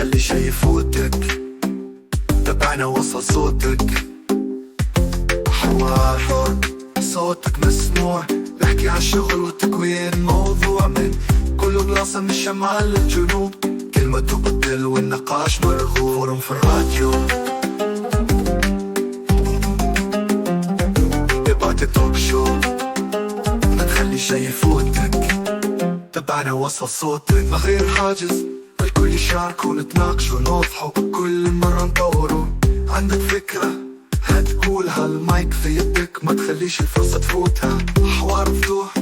تخلي شي يفوتك، تبعنا وصل صوتك. حوار حر صوتك مسموع، بحكي عالشغل والتكوين، موضوع من كل بلاصة من الشمال للجنوب، كلمة تبدل والنقاش مرغوب. فورم في الراديو، ابعت توك شو، ما تخلي شي يفوتك، تبعنا وصل صوتك. من غير حاجز الكل يشاركوا، نتناقشوا نوضحوا، كل مرة نطوروا. عندك فكرة هتقولها، المايك في يدك، ما تخليش الفرصة تفوتها. حوار مفتوح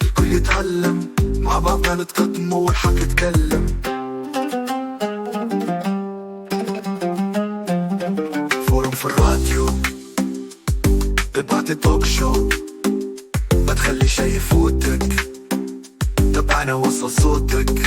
الكل يتعلم، مع بعضنا نتقدم والحق يتكلم. فورم في الراديو، ابعت توك شو، ما تخلي شي يفوتك، تبعنا وصل صوتك.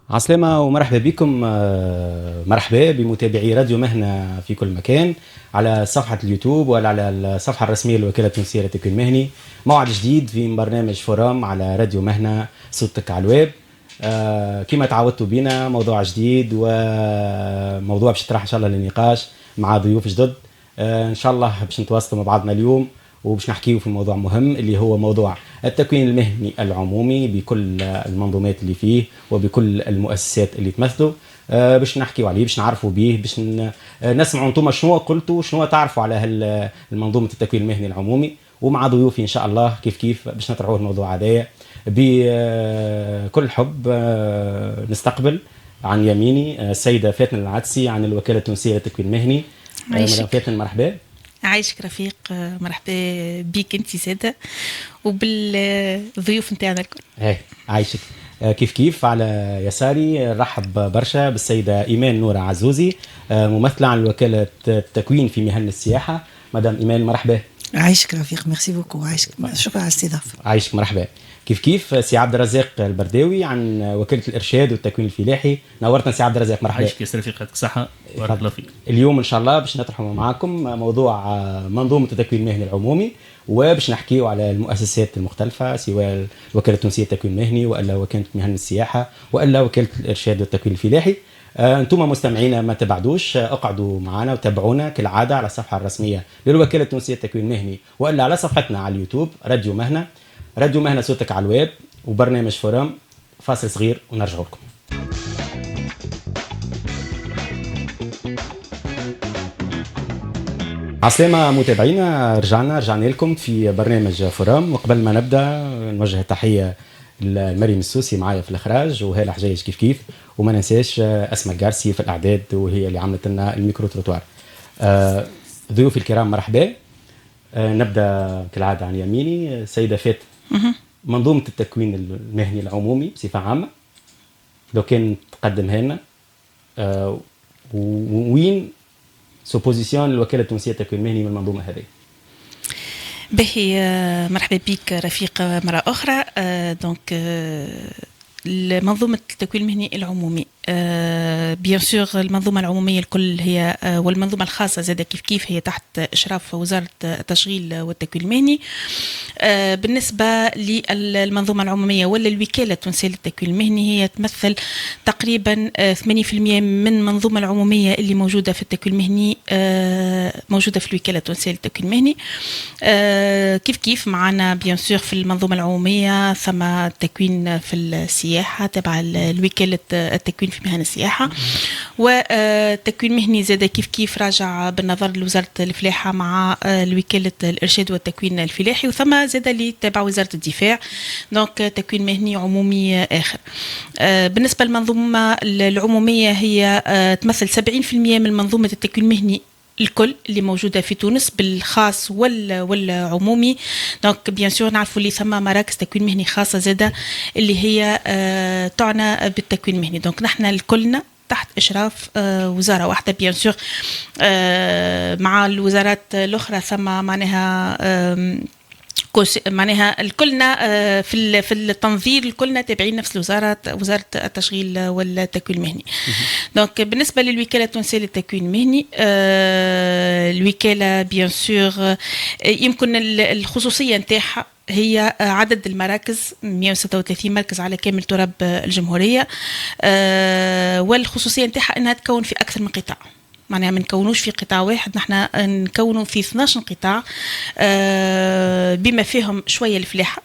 عسلامة ومرحبا بكم، مرحبا بمتابعي راديو مهنة في كل مكان، على صفحة اليوتيوب ولا على الصفحة الرسمية للوكالة التونسية للتكوين المهني. موعد جديد في برنامج فورام على راديو مهنة، صوتك على الويب. كما تعودتوا بنا موضوع جديد، وموضوع باش يطرح ان شاء الله للنقاش مع ضيوف جدد. ان شاء الله باش نتواصلوا مع بعضنا اليوم، وباش نحكيو في موضوع مهم اللي هو موضوع التكوين المهني العمومي بكل المنظومات اللي فيه وبكل المؤسسات اللي تمثله. باش نحكيو عليه، باش نعرفوا به، باش نسمعوا انتم شنو قلتوا، شنو تعرفوا على المنظومة التكوين المهني العمومي. ومع ضيوفي ان شاء الله كيف باش نطرحوا الموضوع هذايا بكل حب. نستقبل عن يميني السيدة فاتن العدسي عن الوكالة التونسية للتكوين المهني. مدام فاتن مرحبا. عايشك رفيق، مرحبا بيك انت سادة وبالضيوف نتاعنا الكل. هاي عايشك. كيف على يساري رحب برشا بالسيدة إيمان نورة عزوزي، ممثلة عن وكالة التكوين في مهن السياحة. مدام إيمان مرحبا. عايشك رفيق، ميرسي بوكو. عايشك، شكرا على الاستضافة. عايشك مرحبا. كيف سي عبد الرزاق البرداوي عن وكالة الإرشاد والتكوين الفلاحي. نورتنا سي عبد الرزاق، مرحبا. عايشك يا رفيق، يعطيك الصحة بارك الله فيك. اليوم إن شاء الله باش نطرحوا معكم موضوع منظومة التكوين المهني العمومي، وباش نحكيو على المؤسسات المختلفة، سواء الوكالة التونسية للتكوين المهني وإلا وكالة مهن السياحة وإلا وكالة الإرشاد والتكوين الفلاحي. أنتم مستمعين ما تبعدوش، اقعدوا معنا وتابعونا كالعادة على الصفحة الرسمية للوكالة التونسية للتكوين المهني وإلا على صفحتنا على اليوتيوب راديو مهنة. راديو مهنة صوتك على الويب، وبرنامج فورام. فاصل صغير ونرجع لكم. عسلامة متابعينا، رجعنا لكم في برنامج فورام. وقبل ما نبدأ نوجه تحية لمريم السوسي معايا في الإخراج، وهالة حجاج كيف وما ننساش أسماء الجارسي في الأعداد، وهي اللي عملت لنا الميكرو تروتوار. ضيوفي الكرام مرحبا. نبدأ كالعادة عن يميني سيدة فات. منظومة التكوين المهني العمومي بصفة عامة، لو كان تقدمها لنا، وين سوبوزيسيون الوكالة التونسية للتكوين المهني من المنظومة هذه؟ باهي، مرحبا بك رفيق مرة أخرى. دونك منظومة التكوين المهني العمومي، بيان سور المنظومة العمومية الكل هي والمنظومة الخاصة زادة كيف هي تحت إشراف وزارة التشغيل والتكوين المهني. بالنسبة للمنظومة العمومية ولا الوكالة التونسية للتكوين المهني، هي تمثل تقريبا 80% من المنظومة العمومية اللي موجودة في التكوين المهني، موجودة في الوكالة التونسية للتكوين المهني. كيف معنا بيان سور في المنظومة العمومية ثم تكوين في السياحة تبع الوكالة التكوين في مهن السياحة، والتكوين مهني زاد كيف راجع بالنظر لوزارة الفلاحة مع الوكالة الإرشاد والتكوين الفلاحي، وثم زاد اللي تبع وزارة الدفاع. دونك تكوين مهني عمومي آخر. بالنسبة للمنظومة العمومية، هي تمثل 70% من منظومة التكوين المهني الكل اللي موجودة في تونس، بالخاص والعمومي. دونك بيان سور نعرفوا اللي ثم مراكز تكوين مهني خاصة زادة اللي هي تعنى بالتكوين المهني. دونك نحن الكلنا تحت إشراف وزارة واحدة بيان سور، مع الوزارات الأخرى ثم معناها معناها الكلنا في التنظير الكلنا تابعين نفس الوزاره، وزاره التشغيل والتكوين المهني. دونك بالنسبه للوكاله التونسيه للتكوين المهني، الوكاله بيان سور يمكن الخصوصيه نتاعها هي عدد المراكز 136 مركز على كامل تراب الجمهوريه، والخصوصيه نتاعها انها تكون في اكثر من قطاع. معناها ما نكونوش في قطاع واحد، نحن نكونوا في 12 قطاع بما فيهم شويه الفلاحه.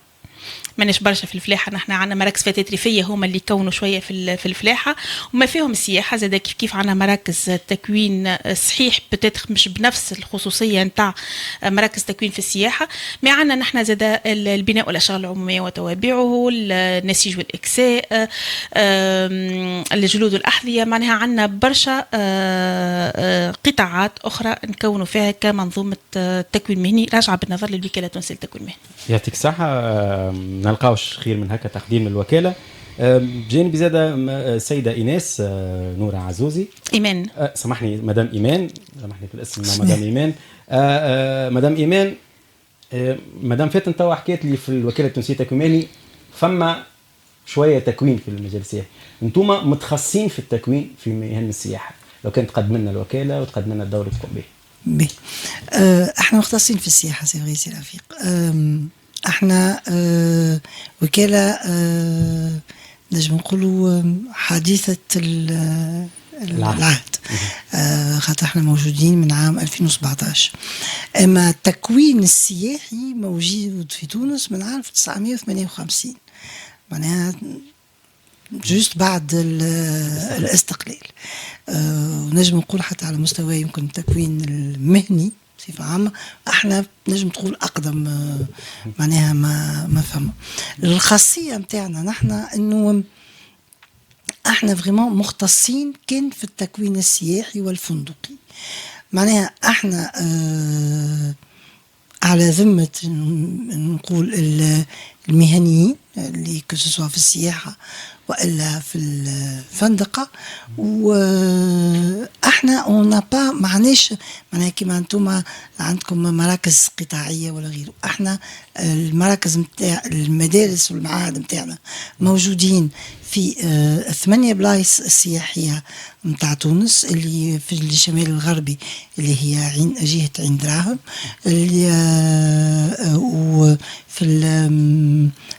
ماناش برشا في الفلاحه، نحن عندنا مراكز فتات ريفيه هما اللي يكونوا شويه في الفلاحه، وما فيهم السياحه زاد كيف عندنا مراكز تكوين صحيح بتاتخ مش بنفس الخصوصيه نتاع مراكز تكوين في السياحه، ما عندنا نحن زاد البناء والاشغال العموميه وتوابعه، النسيج والاكساء، الجلود والاحذيه. معناها عندنا برشا قطاعات اخرى نكونوا فيها كمنظومه تكوين مهني راجعه بالنظر للوكاله التونسيه للتكوين المهني. يعطيك الصحة. نلقاوش خير من هكا تقديم الوكالة. بجانب زادة السيدة إيناس نورة عزوزي. إيمان. سامحني مدام إيمان، سامحني في الاسم مدام إيمان. مدام إيمان، مدام فاتن توا حكيت لي في الوكالة التونسية للتكوين المهني فما شوية تكوين في المجال السياحي. انتم متخصصين في التكوين في مهن السياحة، لو كانت تقدم لنا الوكالة وتقدم لنا الدور تقوم به. احنا مختصين في السياحة سي فغي سي رفيق. احنا وكالة نجم نقولوا حديثة العهد، خاطر احنا موجودين من عام 2017. اما التكوين السياحي موجود في تونس من عام 1958، معناها جوست بعد الاستقلال. ونجم نقول حتى على مستوى يمكن التكوين المهني بصفة عامة احنا نجم تقول اقدم معناها ما فما. الخاصية متاعنا نحن انه احنا فريمون مختصين كان في التكوين السياحي والفندقي. معناها احنا على ذمة نقول المهنيين اللي كسوا في السياحة وإلا في الفندقة، وإحنا أونا با معناش معناها كيما أنتم عندكم مراكز قطاعية ولا غيره. إحنا المراكز متاع المدارس والمعاهد متاعنا موجودين في 8 بلايص سياحية متاع تونس اللي في الشمال الغربي اللي هي جهة عين دراهم، اللي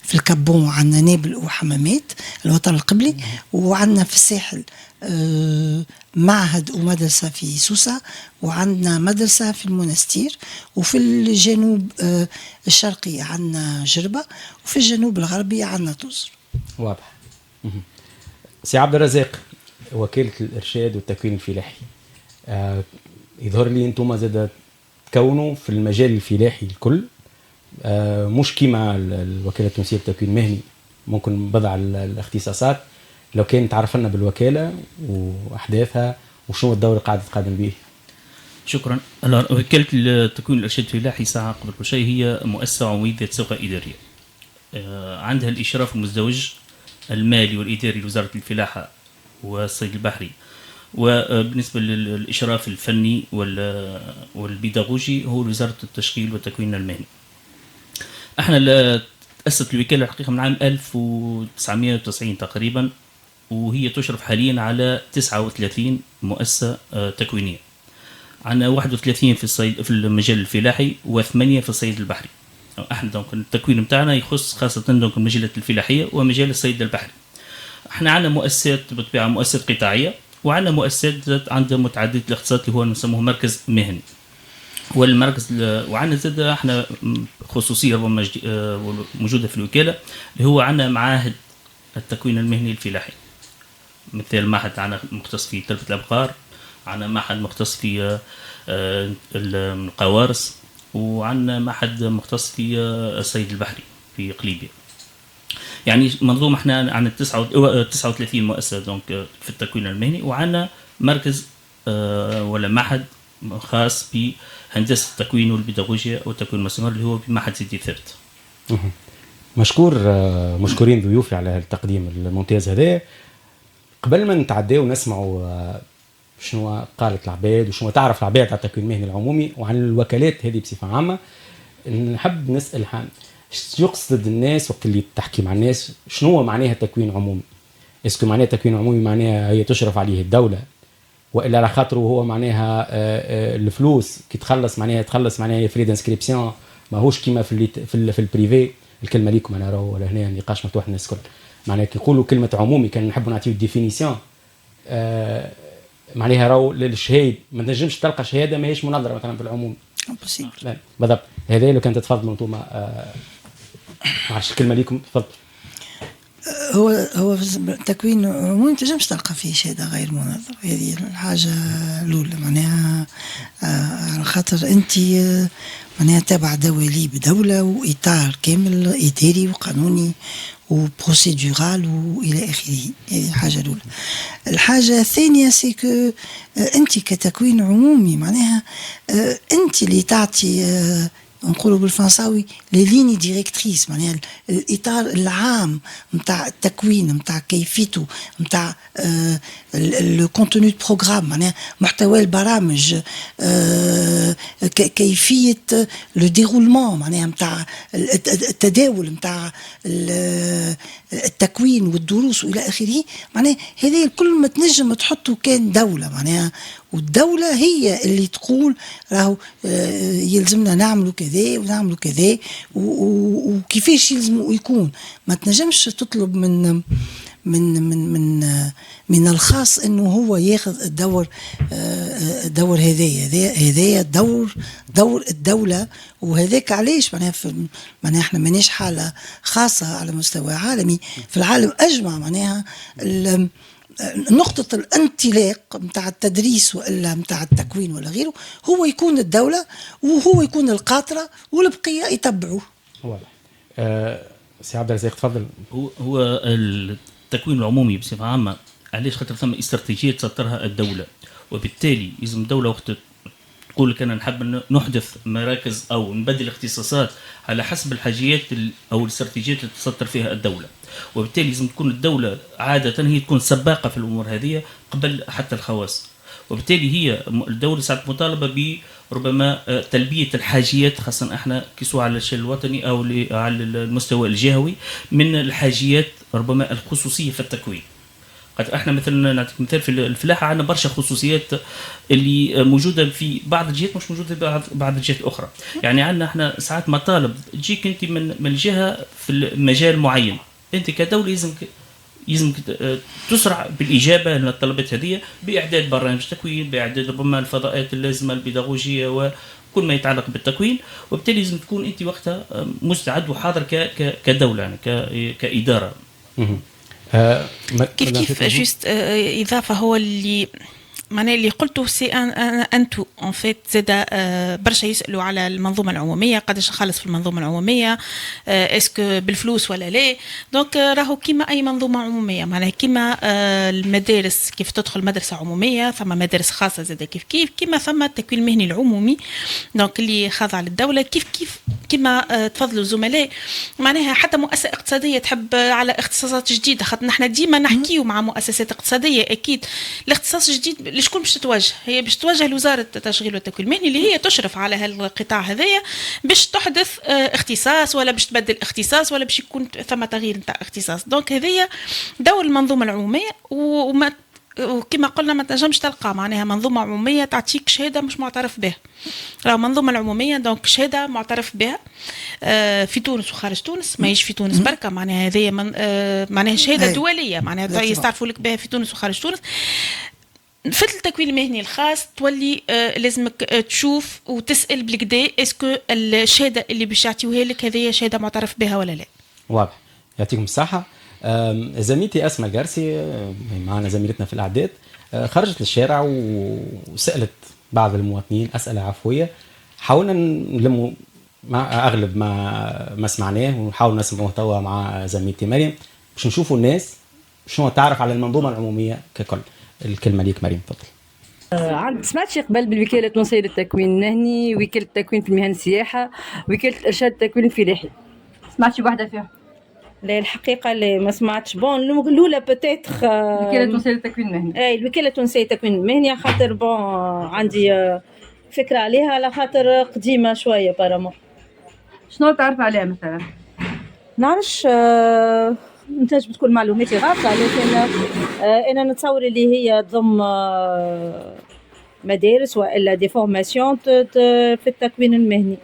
في الكابون عندنا نابل وحمامات الوطن القبلي، وعندنا في الساحل معهد ومدرسة في سوسة، وعندنا مدرسة في المنستير، وفي الجنوب الشرقي عندنا جربة، وفي الجنوب الغربي عندنا توزر. واضح. سي عبد الرزاق، وكالة الإرشاد والتكوين الفلاحي، يظهر لي أنتم زاد تكونوا في المجال الفلاحي الكل، مش كيما الوكالة التونسية للتكوين المهني ممكن بضع الاختصاصات. لو كان تعرف لنا بالوكالة وأحداثها وشنو الدور قاعد تقدم به. شكرا. وكالة التكوين الإرشاد الفلاحي ساعة قبل كل شيء هي مؤسسة عمومية ذات صيغة إدارية، عندها الإشراف المزدوج المالي والإداري لوزارة الفلاحة والصيد البحري، وبالنسبة للإشراف الفني والبيداغوجي هو وزارة التشغيل والتكوين المهني. احنا تأسست الوكالة الحقيقة من عام 1990 تقريبا، وهي تشرف حاليا على 39 مؤسسة تكوينية. عندنا 31 في المجال الفلاحي و8 في الصيد البحري. احنا دونك التكوين نتاعنا يخص خاصة دونك المجالات الفلاحية ومجال الصيد البحري. احنا عندنا مؤسسات بطبيعة مؤسسات قطاعية، وعندنا مؤسسات عندها متعددة الاختصاصات اللي هو نسموه مركز مهني. والمركز وعندنا زاد احنا خصوصية موجودة في الوكالة اللي هو عندنا معاهد التكوين المهني الفلاحي، مثل معهد عندنا مختص في تربية الأبقار، عندنا معهد مختص في القوارص، وعندنا معهد مختص في الصيد البحري في قليبية. يعني منظومة احنا عندنا 39 مؤسسة دونك في التكوين المهني، وعندنا مركز ولا معهد خاص بهندسة التكوين والبيداغوجيا والتكوين المستمر اللي هو بمعهد سيدي ثابت. مشكورين ضيوفي على التقديم الممتاز هذا. قبل ما نتعداو ونسمعوا شنو قالت العباد وشنو تعرف العباد على التكوين المهني العمومي وعن الوكالات هذه بصفة عامة، نحب نسال شو يقصد الناس وقت اللي تحكي مع الناس، شنو هو معناها تكوين عمومي؟ اسكو معناها تكوين عمومي معناها هي تشرف عليه الدوله، والا على خاطره هو معناها الفلوس كي تخلص معناها تخلص معناها فري دانسكريبسيون ماهوش كيما في البريفي. الكلمه ليكم انا راهو هنا نقاش مفتوح الناس الكل. معناها كي نقولوا كلمه عمومي كان نحبوا نعطيو ديفينيسيون معناها راهو للشهيد ما تنجمش تلقى شهاده ماهيش منظره مثلا في العموم بالضبط. هذا لو كانت تفضلوا انتم عرفت الكلمه ليكم تفضل. هو تكوين عمومي ما تنجمش تلقى فيه شهاده غير منظمه، هذه الحاجه الاولى. معناها على خاطر انت معناها تابع دوالي بدوله واطار كامل اداري وقانوني وبروسيدورال والى اخره. هذه الحاجه الاولى. الحاجه الثانيه سيكو انت كتكوين عمومي معناها انت اللي تعطي نقولوا بالفرنساوي لي ليني ديريكتريس، معناها الاطار العام نتاع التكوين نتاع كيفيته نتاع لو كونتوني دو بروغرام، معناها محتوى البرامج، كيفيه لو ديرولمون معناها نتاع التداول نتاع التكوين والدروس والى اخره. معناها هذه الكل ما تنجم تحطه كان دوله معناها، والدولة هي اللي تقول راهو يلزمنا نعملوا كذا ونعملوا كذا وكيفاش يلزم يكون. ما تنجمش تطلب من الخاص انه هو ياخذ الدور هذايا دور الدولة. وهذاك علاش معناها احنا ماناش حالة خاصة على مستوى عالمي، في العالم اجمع معناها نقطة الانطلاق متاع التدريس وإلا متاع التكوين ولا غيره هو يكون الدولة، وهو يكون القاطرة والبقية يتبعوه. سي عبد الرزاق تفضل. هو التكوين العمومي بصفة عامة علاش؟ خاطر ثم استراتيجية تسطرها الدولة، وبالتالي لازم الدولة وقت تقول لك أنا نحب نحدث مراكز أو نبدل اختصاصات على حسب الحاجيات أو الاستراتيجيات اللي تسطر فيها الدولة. وبالتالي لازم تكون الدولة عادة هي تكون سباقة في الأمور هذه قبل حتى الخواص. وبالتالي هي الدولة ساعات مطالبة بربما تلبية الحاجيات، خاصة احنا كسوا على الشأن الوطني أو على المستوى الجهوي من الحاجيات ربما الخصوصية في التكوين. قد احنا مثلا نعطيك مثال في الفلاحه عندنا برشا خصوصيات اللي موجوده في بعض الجهات مش موجوده في بعض الجهات الاخرى. يعني عندنا احنا ساعات مطالب تجيك انت من الجهه في مجال معين، انت كدوله يلزمك تسرع بالاجابه للطلبات هذه باعداد برامج تكوين، باعداد ربما الفضاءات اللازمه البيداغوجيه وكل ما يتعلق بالتكوين. وبالتالي لازم تكون انت وقتها مستعد وحاضر كدوله يعني كاداره. كيف جوست اضافه هو اللي معناه اللي قلته سي انتو اون فيت زاد برشا يسالوا على المنظومه العموميه قداش نخلص في المنظومه العموميه، اسكو بالفلوس ولا لا. دونك راهو كيما اي منظومه عموميه معناها كيما المدارس كيف تدخل مدرسه عموميه ثم مدارس خاصه زاد كيف كيما ثم التكوين المهني العمومي دونك اللي خاضع للدوله كيف كيما تفضلوا الزملاء. معناها حتى مؤسسه اقتصاديه تحب على اختصاصات جديده، خاطر نحن ديما نحكيو مع مؤسسات اقتصاديه اكيد الاختصاص الجديد شكون باش تتوجه؟ هي باش تتوجه لوزاره التشغيل والتكوين المهني اللي هي تشرف على هالقطاع هذايا باش تحدث اختصاص ولا باش تبدل اختصاص ولا باش يكون ثم تغيير نتاع اختصاص. دونك هذيا دور المنظومه العموميه وكما قلنا ما تنجمش تلقى معناها منظومه عموميه تعطيك شهاده مش معترف بها. راه منظومه العموميه دونك شهاده معترف بها في تونس وخارج تونس، ماهيش في تونس بركه معناها هذه معناها شهاده دوليه معناها يستعرفوا لك بها في تونس وخارج تونس. في التكوين المهني الخاص تولي لازمك تشوف وتسال بالكدا اسكو الشهاده اللي باش يعطيوها لك هذه شهاده معترف بها ولا لا. واضح. يعطيكم الصحه. زميلتي اسماء القرسي معنا زميلتنا في الاعداد خرجت للشارع وسالت بعض المواطنين اسئله عفويه، حاولنا نلموا مع اغلب ما سمعناه ونحاول نسمع محتوى مع زميلتي مريم باش نشوفوا الناس شنو تعرف على المنظومه العموميه ككل. الكلمه ليك مريم تفضل. سمعت شي قبل بالوكاله التونسيه للتكوين المهني، وكاله التكوين في المهن السياحه، وكاله ارشاد التكوين الفلاحي. سمعت شي واحده فيهم؟ لا الحقيقه اللي ما سمعتش. بون الاولى بوتيتر الوكاله التونسيه للتكوين المهني. اي الوكاله التونسيه للتكوين المهني خاطر بون عندي فكره عليها على خاطر قديمه شويه بارامون. شنو تعرف عليها مثلا؟ نعرفش انت بتكون معلوماتي غلطة، لكن انا نتصور اللي هي تضم مدارس والا دي فورماسيون في التكوين المهني.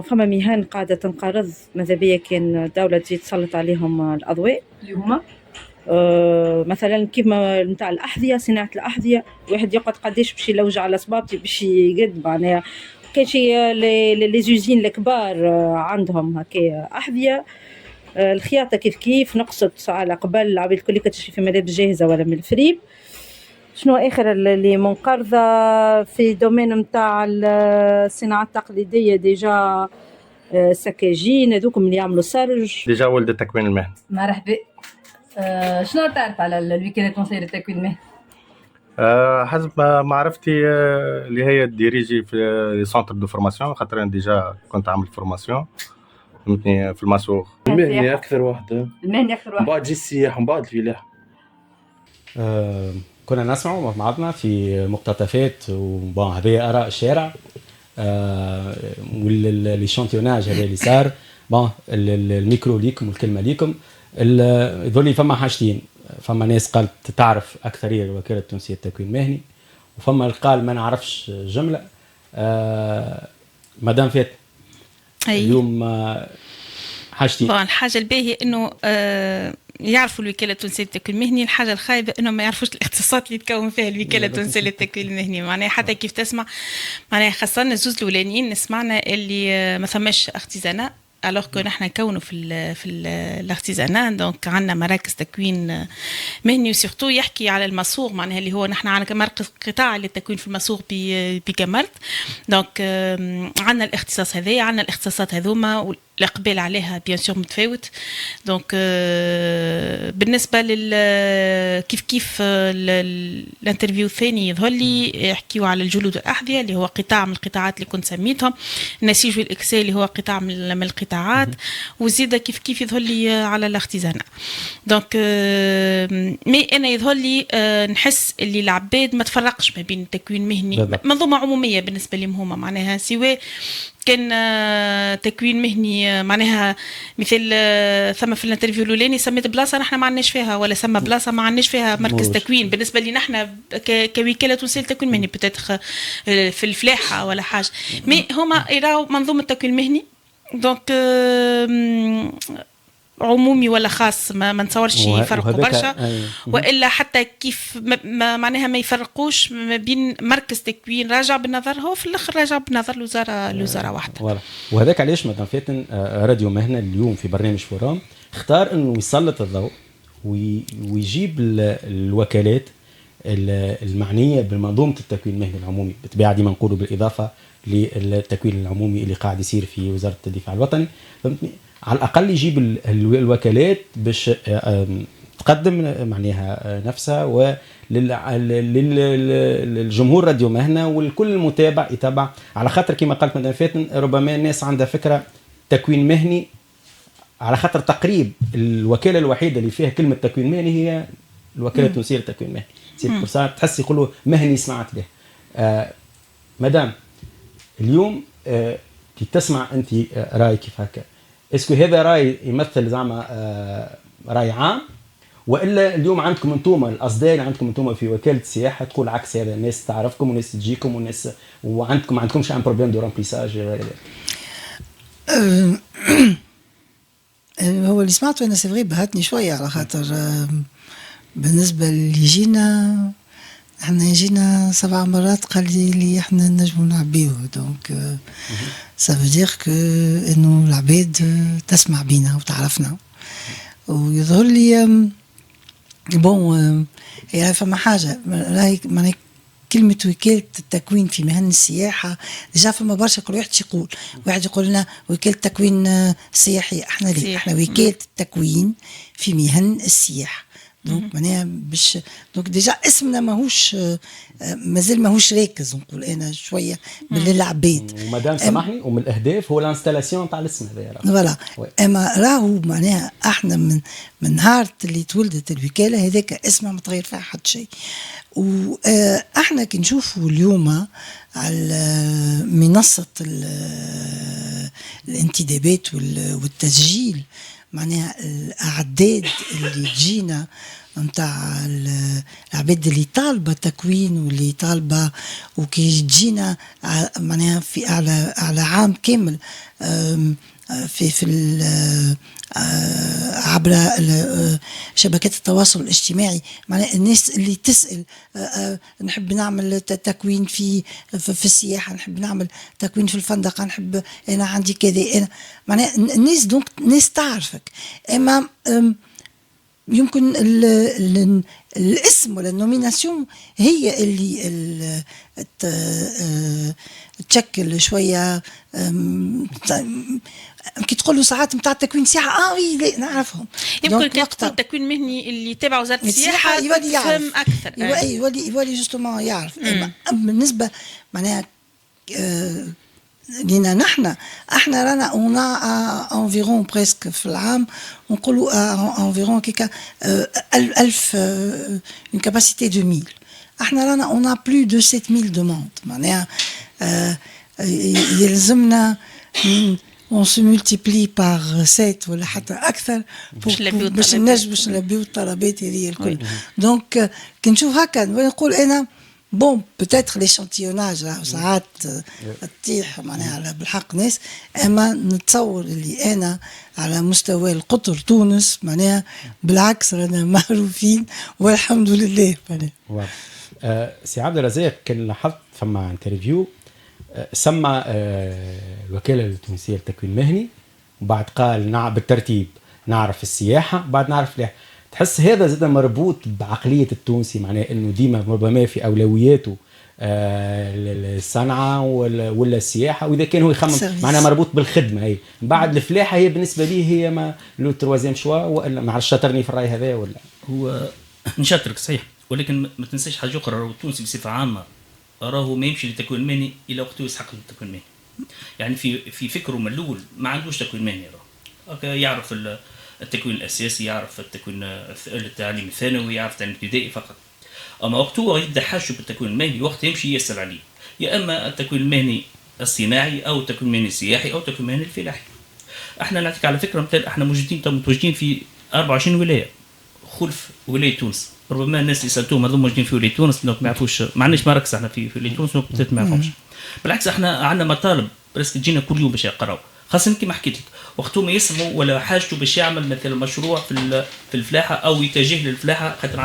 فما مهن قاعدة تنقرض، ماذا بيا كان الدولة تزيد تسلط عليهم الأضواء اللي هما مثلا كيما نتاع الأحذية، صناعة الأحذية، واحد يقعد قداش باش يلوج على صبابتي باش يقد معناها. كان شي لي زوزين الكبار عندهم هكا أحذية. الخياطة كيف نقصت على قبل العباد الكل كتشري في ملابس جاهزة ولا من الفريب. شنو آخر اللي منقرضة في دومين نتاع الصناعة التقليدية؟ ديجا سكاجين هذوكم اللي يعملوا سرج. ديجا ولد التكوين المهني. مرحبا. شنو تعرف على الوكالة التونسية للتكوين المهني؟ حسب معرفتي اللي هي ديريجي في سونتر دو فورماسيون، خاطر انا ديجا كنت عامل فورماسيون فهمتني في المسوق. المهني اكثر واحده، المهني اكثر واحده، من بعد جي السياحه، من بعد الفلاحه. كنا نسمعوا مع بعضنا في مقتطفات، وبون هذه اراء الشارع والشانتيوناج هذا اللي صار. بون الميكرو ليكم والكلمه ليكم. يظل فما حاجتين، فما ناس قالت تعرف اكثريه الوكاله التونسيه للتكوين المهني، وفما اللي قال ما نعرفش جمله. مدام فات اليوم حاجتين. الحاجه الباهيه انه يعرفوا الوكاله التونسيه للتكوين المهني. الحاجه الخايبه انه ما يعرفوش الاختصاصات اللي تكون فيها الوكاله التونسيه للتكوين المهني. معناها حتى كيف تسمع، معناها خاصه الزوز الاولانيين سمعنا اللي ما ثماش اختزانات، alors que نحن نكونوا في الارتيزانات. دونك عندنا مراكز تكوين مهني، وسورتو يحكي على المصوغ، معناها اللي هو نحن عندنا مركز قطاع للتكوين في المصوغ بكامرت. دونك عندنا الاختصاص هذايا، عندنا الاختصاصات هذوما الإقبال عليها بيان سور متفاوت. دونك بالنسبة كيف الانترفيو الثاني يظهر لي يحكيوا على الجلود والأحذية اللي هو قطاع من القطاعات اللي كنت سميتهم، النسيج والإكسال اللي هو قطاع من القطاعات، وزيادة كيف يظهر لي على الاختزانة. دونك مي أنا يظهر لي نحس اللي العباد ما تفرقش ما بين التكوين مهني، منظومة عمومية بالنسبة لهم هما، معناها سواء كان تكوين مهني معناها مثل ثم في الانترفيو الاولاني سميت بلاصه نحن ما عندناش فيها، ولا سمى بلاصه ما عندناش فيها مركز تكوين. بالنسبه لي نحن كوكاله تونسيه للتكوين المهني بتاتخ في الفلاحه ولا حاجه، مي هما يراو منظومه التكوين المهني. دونك عمومي ولا خاص ما نتصورش يفرقوا برشا، والا حتى كيف معناها ما يفرقوش ما بين مركز تكوين راجع بالنظر، هو في الاخر راجع بالنظر لوزاره واحده. وهذاك علاش مدام فاتن راديو مهنه اليوم في برنامج فورام اختار انه يسلط الضوء ويجيب الوكالات المعنيه بمنظومه التكوين المهني العمومي، بالطبيعه ديما نقولوا بالاضافه للتكوين العمومي اللي قاعد يصير في وزاره الدفاع الوطني. فهمتني؟ على الأقل يجيب الوكالات باش تقدم معناها نفسها وللجمهور راديو مهنة والكل المتابع يتابع، على خاطر كما قالت مدام فاتن ربما الناس عندها فكرة تكوين مهني على خاطر تقريب الوكالة الوحيدة اللي فيها كلمة تكوين مهني هي الوكالة التونسية للتكوين المهني. ساعات تحس يقولوا مهني سمعت به. مدام اليوم تسمع أنت رأي كيف هكا، اسكو هذا راي يمثل زعما راي عام، والا اليوم عندكم انتم الاصداء عندكم انتم في وكاله السياحه تقول عكس هذا، الناس تعرفكم والناس تجيكم والناس وعندكم ما عندكمش ان بروبليم دو رامبليساج غير ذلك؟ هو اللي سمعته انا سي بهتني شويه، على خاطر بالنسبه اللي جينا احنا جينا 7 مرات قال لي احنا نجموا نعبيوه. دونك ça veut dire que انه العباد تسمع بينا وتعرفنا. ويظهر لي بون هي فما حاجه راهي معناها كلمه وكاله التكوين في مهن السياحه ديجا فما برشا، كل واحد يقول، واحد يقول لنا وكاله التكوين السياحي، احنا ليه احنا وكاله التكوين في مهن السياحه. دونك معناها باش دونك ديجا اسمنا ماهوش مازال ماهوش راكز، نقول انا شويه بالعباد. ومدام سامحني ومن الاهداف هو الانستالاسيون تاع الاسم هذا فوالا. اما راهو معناها احنا من نهار اللي تولدت الوكاله هذاك اسمها ما تغير فيها حد شيء. واحنا احنا كي نشوفوا اليوم على منصة الانتدابات والتسجيل، معناها الأعداد اللي تجينا نتاع العباد اللي طالبة تكوين واللي طالبة، وكي تجينا معناها في على عام كامل في عبر شبكات التواصل الاجتماعي، معناها الناس اللي تسأل نحب نعمل تكوين في السياحة، نحب نعمل تكوين في الفندق، نحب أنا عندي كذا، أنا معناها الناس دونك ناس تعرفك. أما يمكن الاسم ولا النوميناسيون هي اللي تشكل شويه. كي تقولوا ساعات نتاع التكوين سياحه وي نعرفهم، يمكن كي تقول تكوين مهني اللي تابع وزاره السياحه يولي يعرف اكثر، يولي جوستومون يعرف. بالنسبه معناها لينا احنا رانا اون انفيرون بريسك في العام نقولوا انفيرون كيكا 1000 une capacité de 1000. احنا رانا on a plus de 7000 demandes، معناها يلزمنا on se multiplie par 7 ولا حتى اكثر باش نلبيو الطلبات هذه الكل. دونك كي نشوف هكا نقول انا بون بتاتر ليشانتيوناج ساعات تطيح معناها على بالحق ناس، اما نتصور اللي انا على مستوى القطر تونس معناها بالعكس رانا معروفين والحمد لله. سي عبد الرزاق كان لاحظت فما انترفيو سمى الوكاله التونسيه للتكوين المهني، وبعد قال بالترتيب نعرف السياحه، بعد نعرف الفلاحه. تحس هذا زاد مربوط بعقليه التونسي، معناه انه ديما ربما في اولوياته الصنعه ولا السياحه، واذا كان هو يخمم معناه مربوط بالخدمه. هي بعد الفلاحه هي بالنسبه ليه هي ما لو تروازيام شوا، ولا ما عرفش شاطرني في الراي هذا ولا هو نشاطرك صحيح، ولكن ما تنساش حاجه اخرى، راهو التونسي بصفه عامه راهو ما يمشي للتكوين المهني الا وقت يسحق التكوين المهني. يعني في فكره من الاول ما عندوش تكوين مهني، راهو يعرف التكوين الاساسي، يعرف التكوين التعليم الثانوي، يعرف التعليم الابتدائي فقط. اما وقت هو يبدا حاجه بالتكوين المهني وقت يمشي يسال عليه، يا اما التكوين المهني الصناعي او التكوين المهني السياحي او التكوين المهني الفلاحي. احنا نعطيك على فكره مثال، احنا متواجدين في 24 ولايه خلف ولايه تونس. ربما الناس اللي سالتوهم هذوما موجودين في ولايه تونس ما يعرفوش، ما عندناش مراكز احنا في ولايه تونس، ما يعرفوش. بالعكس احنا عندنا مطالب برسك تجينا كل يوم باش يقراو، خاصة كما حكيت لك وقتهم يسموا ولا حاجته باش يعمل مثلا مشروع في الفلاحه او يتجه للفلاحه خاطر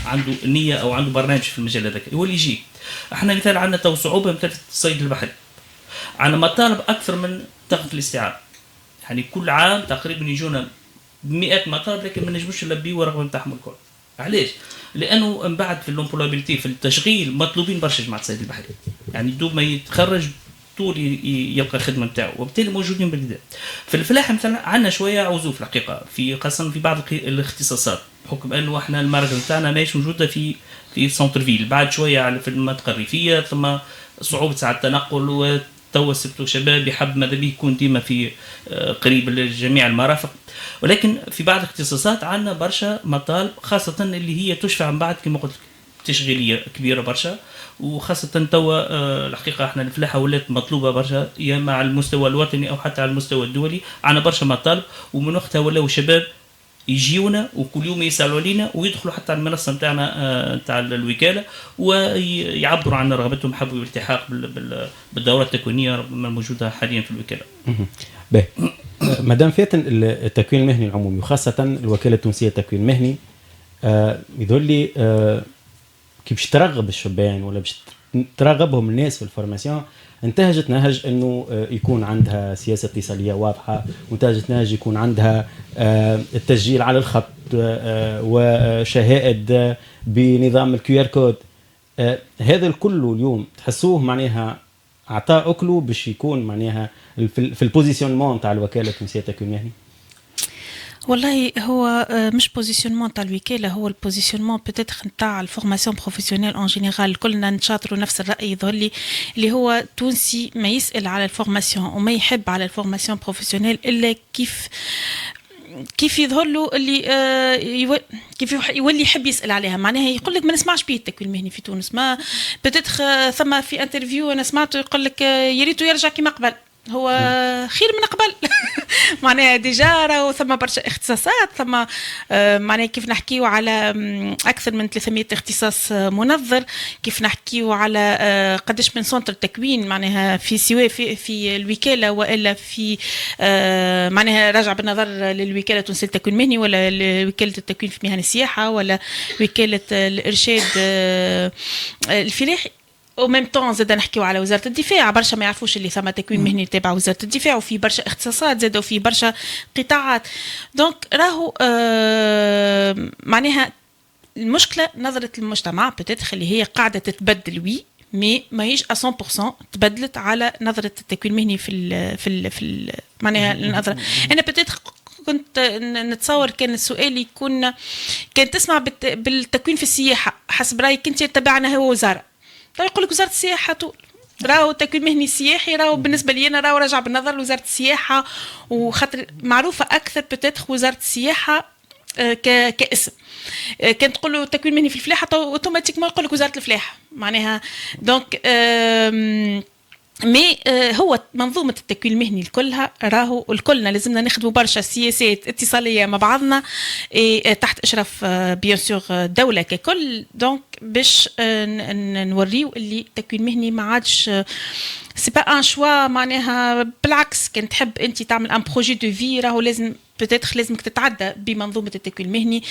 عنده نيه او عنده برنامج في المجال هذاك يولي يجي. احنا مثال عندنا تو صعوبه مثل الصيد البحري، عندنا مطالب اكثر من طاقه الاستيعاب. يعني كل عام تقريبا يجونا 100 مطالب، لكن ما نجموش نلبيو رغم نتاعهم الكل. علاش؟ لانه من بعد في اللومبولابيلتي في التشغيل مطلوبين برشا جماعه الصيد البحري، يعني دوب ما يتخرج طول يلقى خدمه نتاعو، وبالتالي موجودين بالبلاد. في الفلاحه مثلا عندنا شويه عزوف الحقيقه خاصه في بعض الاختصاصات، بحكم انه احنا المركز نتاعنا ماهيش موجوده في سونتر فيل، بعد شويه في المنطقه الريفيه، ثم صعوبه ساعه التنقل، وتوا سبتو شباب يحب ماذا به يكون ديما في قريب لجميع المرافق. ولكن في بعض الاختصاصات عندنا برشا مطالب، خاصه اللي هي تشفع من بعد كما قلت لك تشغيليه كبيره برشا، وخاصه توا الحقيقه احنا الفلاحه ولات مطلوبه برشا، يا مع على المستوى الوطني او حتى على المستوى الدولي. عندنا برشا مطالب، ومن وقتها ولاو الشباب يجيونا وكل يوم يسالوا علينا ويدخلوا حتى على المنصه نتاعنا نتاع الوكاله ويعبروا عن رغبتهم، حبوا الالتحاق بالدورات التكوينيه الموجوده حاليا في الوكاله. باهي مدام فاتن التكوين المهني العمومي وخاصه الوكاله التونسيه للتكوين المهني يظهر لي كي باش ترغب الشبان ولا باش ترغبهم الناس في الفورماسيون انتهجت نهج انه يكون عندها سياسه اتصاليه واضحه، وانتهجت نهج يكون عندها التسجيل على الخط وشهائد بنظام الكيو ار كود. هذا الكل اليوم تحسوه معناها اعطاء اكله باش يكون معناها في البوزيشنمون تاع الوكاله التونسيه للتكوين المهني؟ والله هو مش بوزيشنمون تاع الوكاله، هو البوزيشنمون بوتيتر نتاع الفورماسيون بروفيسيونيل اون جينيرال. كلنا نشاطروا نفس الراي يظهر لي، اللي هو تونسي ما يسال على الفورماسيون وما يحب على الفورماسيون بروفيسيونيل الا كيف كيف يظهر له اللي كيف يولي يحب يسال عليها. معناها يقول لك ما نسمعش به التكوين المهني في تونس. ما بتدخل ثم في انترفيو انا سمعته يقول لك يا ريته يرجع كما قبل. هو خير من قبل. معناها ديجا راهو ثم برشا اختصاصات، ثم معناها كيف نحكيو على اكثر من 300 اختصاص منظر، كيف نحكيو على قداش من سنتر تكوين معناها في سواء في الوكاله والا في معناها راجع بالنظر للوكاله التونسيه للتكوين المهني ولا وكاله التكوين في مهن السياحه ولا وكاله الارشاد الفلاحي. او ميم طون زاد نحكيو على وزاره الدفاع، برشا ما يعرفوش اللي ثم تكوين مهني تابع وزاره الدفاع، وفي برشا اختصاصات زاد وفي برشا قطاعات. دونك راهو معناها المشكله نظره المجتمع بتدخل اللي هي قاعده تتبدل وي مي ماهيش 100% تبدلت على نظره التكوين المهني في معناها النظره. انا كنت نتصور كان السؤال يكون كان تسمع بالتكوين في السياحه، حسب رايك انت تبعنا هو وزاره، يقول لك وزاره السياحه طول راهو تكوين مهني سياحي، راهو بالنسبه لي انا راهو راجع بالنظر لوزاره السياحه، وخاطر معروفه اكثر بتاتخ وزاره السياحه كاسم. كان تقول له تكوين مهني في الفلاحه اوتوماتيكمون يقول لك وزاره الفلاحه معناها. دونك مي هو منظومة التكوين المهني الكلها راهو الكلنا لازمنا نخدموا برشا سياسات اتصالية مع بعضنا تحت إشراف بيان سور الدولة ككل. دونك باش نوريو اللي التكوين المهني ما عادش سي با ان شوا، معناها بالعكس كان تحب انت تعمل ان بروجي دو في راهو لازم بتدخل لازمك تتعدى بمنظومه التكوين المهني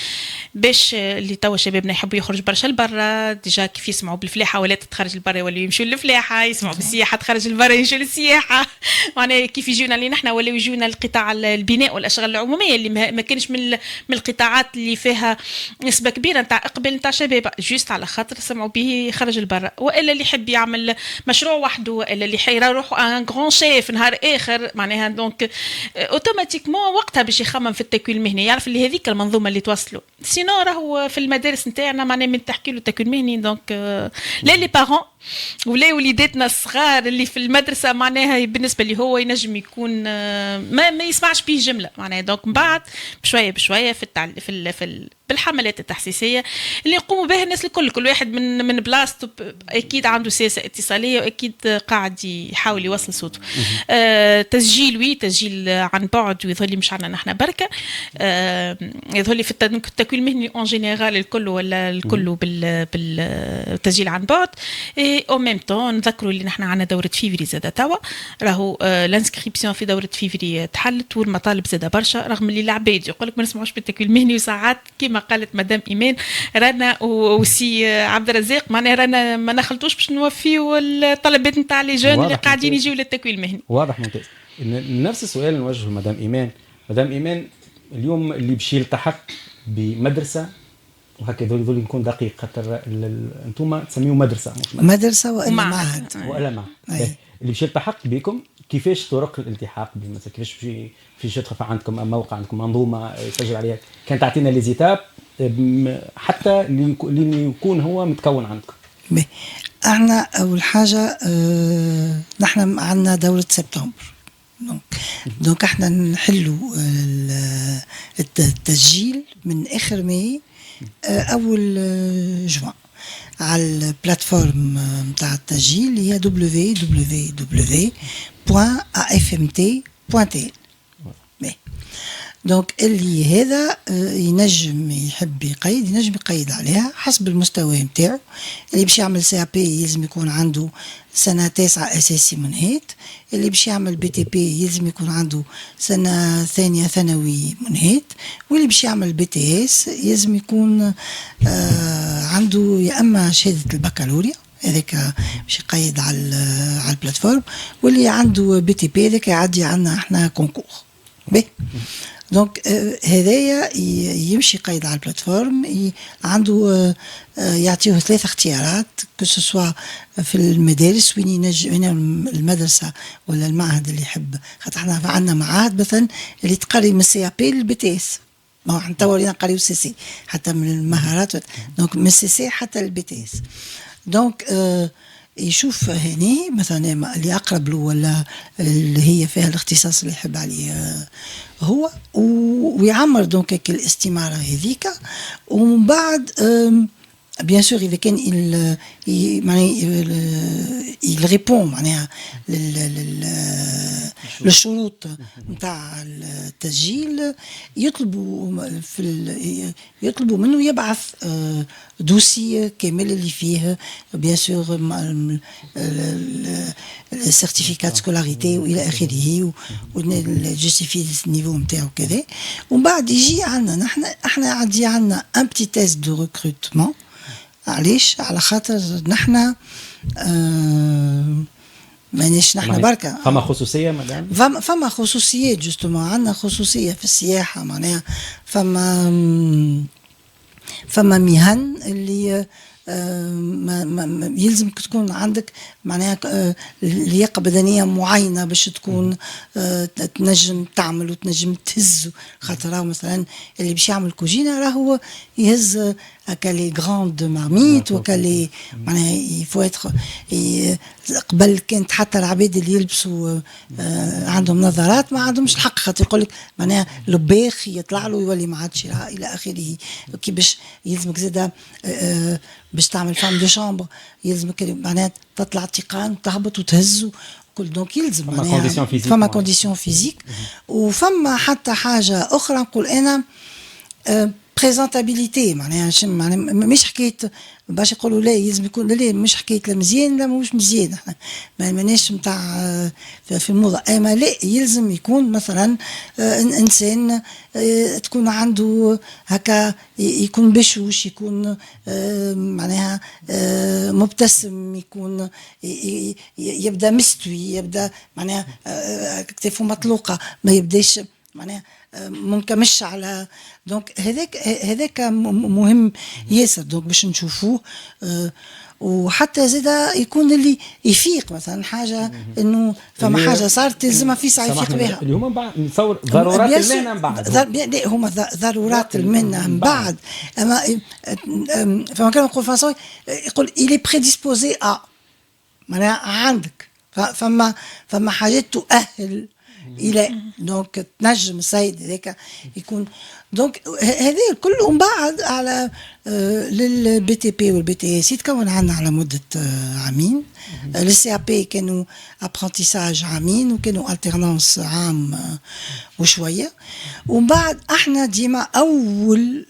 باش اللي توا شبابنا يحبوا يخرج برشا لبرا. ديجا كيف يسمعوا بالفلاحه ولا تخرج لبرا ولا يمشوا للفلاحه، يسمعوا بالسياحه تخرج لبرا يمشوا للسياحه. معناها كيف يجونا اللي نحن ولا يجونا القطاع البناء والاشغال العموميه اللي ما كانش من القطاعات اللي فيها نسبه كبيره نتاع اقبال نتاع شباب، جوست على خاطر سمعوا به يخرج لبرا. والا اللي يحب يعمل مشروع وحده، والا اللي حيروح ان غران شيف نهار اخر معناها. دونك اوتوماتيكمون وقتها باش يخمم في التكوين المهني يعرف اللي هذيك المنظومه اللي توصلوا. سينو راهو في المدارس نتاعنا معناها من تحكي له التكوين المهني. دونك لا لي بارون ولا وليداتنا الصغار اللي في المدرسه معناها بالنسبه لي هو ينجم يكون ما يسمعش به جمله معناها. دونك من بعد بشويه بشويه في بالحملات التحسيسيه اللي يقوموا بها الناس الكل، كل واحد من بلاصته اكيد عنده سياسه اتصاليه واكيد قاعد يحاول يوصل صوته. تسجيل تسجيل عن بعد ويظهر لي مش عنا نحن بركه، يظهر لي في التكوين المهني اون جينيرال الكل ولا الكل بالتسجيل عن بعد. او ميم طون نذكروا اللي نحن عندنا دوره فيفري زاده توا راهو الانسكريبسيون في دوره فيفري تحلت والمطالب زاده برشا، رغم اللي العباد يقول لك ما نسمعوش بالتكوين المهني. وساعات كما قالت مدام ايمان رانا وسي عبد الرزاق معناها رانا ما نخلطوش باش نوفيو الطلبات نتاع لي جون اللي قاعدين يجيو للتكوين المهني. واضح ممتاز. نفس السؤال نوجهه لمدام ايمان. مدام ايمان اليوم اللي باش يلتحق بمدرسه وهكا يظل نكون دقيق خاطر انتم تسميوه مدرسه مش مدرسه والا معهد والا معهد اللي باش يلتحق بكم كيفاش طرق الالتحاق مثلا كيفاش في يدخل عندكم موقع عندكم منظومه يسجل عليها كان تعطينا لي زيتاب حتى اللي يكون هو متكون عندكم. احنا اول حاجه نحن عندنا دوره سبتمبر دونك احنا نحلوا التسجيل من اخر ماي اول جوان على البلاتفورم نتاع التسجيل اللي هي www.afmt.tl. دونك اللي هذا ينجم يحب ينجم يقيد عليها حسب المستوى نتاعو. اللي باش يعمل سي بي يلزم يكون عنده سنه 9 اساسي منهات، اللي باش يعمل بي تي بي يلزم يكون عنده سنه ثانيه ثانوي منهات، واللي باش يعمل بي تي اس يلزم يكون عنده يا اما شهاده البكالوريا هذاك باش يقيد على البلاتفورم، واللي عنده بي تي بي هذاك يعدي عنا احنا كونكور. دونك هذايا يمشي قيد على البلاتفورم عنده يعطيه 3 اختيارات كسوا في المدارس وين ينجم المدرسه ولا المعهد اللي يحب. خاطر احنا عندنا معاهد مثلا اللي تقري من السي بي للبي تي اس، ما احنا تو ولينا نقريو سي سي حتى من المهارات. دونك من السي سي حتى البي تي اس. دونك يشوف هنا مثلا اللي أقرب له ولا اللي هي فيها الاختصاص اللي يحب عليه هو، ويعمر دونك الاستمارة هذيك. ومن بعد بيان سور إذا كان يريبون معناها للشروط نتاع التسجيل، يطلبوا منه يبعث دوسي كامل اللي فيه بيان سور السيرتيفيكات سكولاريتي والى اخره، والجوستيفي النيفو نتاعو كذا. ومن بعد يجي عندنا احنا عندي عندنا ان بتي تيست دو ريكروتمون. علاش؟ على خاطر نحنا مانيش نحنا بركة فما خصوصية مدام؟ فما خصوصيات جوستومون، عندنا خصوصية في السياحة معناها. فما مهن اللي ما يلزمك تكون عندك معناها لياقة بدنية معينة باش تكون تنجم تعمل وتنجم تهز. خاطر مثلا اللي باش يعمل كوجينة راهو يهز كالي غراند مارميت وكالي معناها يفو قبل كانت حتى العباد اللي يلبسوا عندهم نظارات ما عندهمش الحق، خاطر يقول لك معناها لباخ يطلع له يولي ما عادش الى اخره. كي باش يلزمك زاده باش تعمل فام دو شامبر يلزمك معناها تطلع تيقان تهبط وتهز كل. دونك يلزم فما كونديسيون فيزيك. وفما حتى حاجه اخرى نقول انا بريزونتابيليتي معناها مش حكايه باش يقولوا لا يلزم يكون لا مش حكايه لا مزيان لا مش مزيان. احنا ما ماناش نتاع في الموضه، اما لا يلزم يكون مثلا انسان تكون عنده هكا يكون بشوش، يكون معناها مبتسم، يكون يبدا مستوي، يبدا معناها كتافه مطلوقه، ما يبداش معناها منكمش على. دونك هذاك مهم ياسر. دونك باش نشوفوه وحتى زادا يكون اللي يفيق مثلا حاجه انه فما حاجه صارت تلزمها في ساعه يفيق بها. اللي هما بعد نتصور ضرورات المهنه من بعد. لا هما ضرورات المهنه من بعد. اما فما كان نقول فرنساوي يقول إلي بريديسبوزي معناها عندك فما حاجات تؤهل الى دونك تنجم السيد هذاك يكون. دونك هذا كله من بعد على للبي تي بي والبي تي اس يتكون عندنا على مده عامين. للسي بي كانوا ابرونتيساج عامين وكانوا الترنانس عام وشويه. ومن بعد احنا ديما اول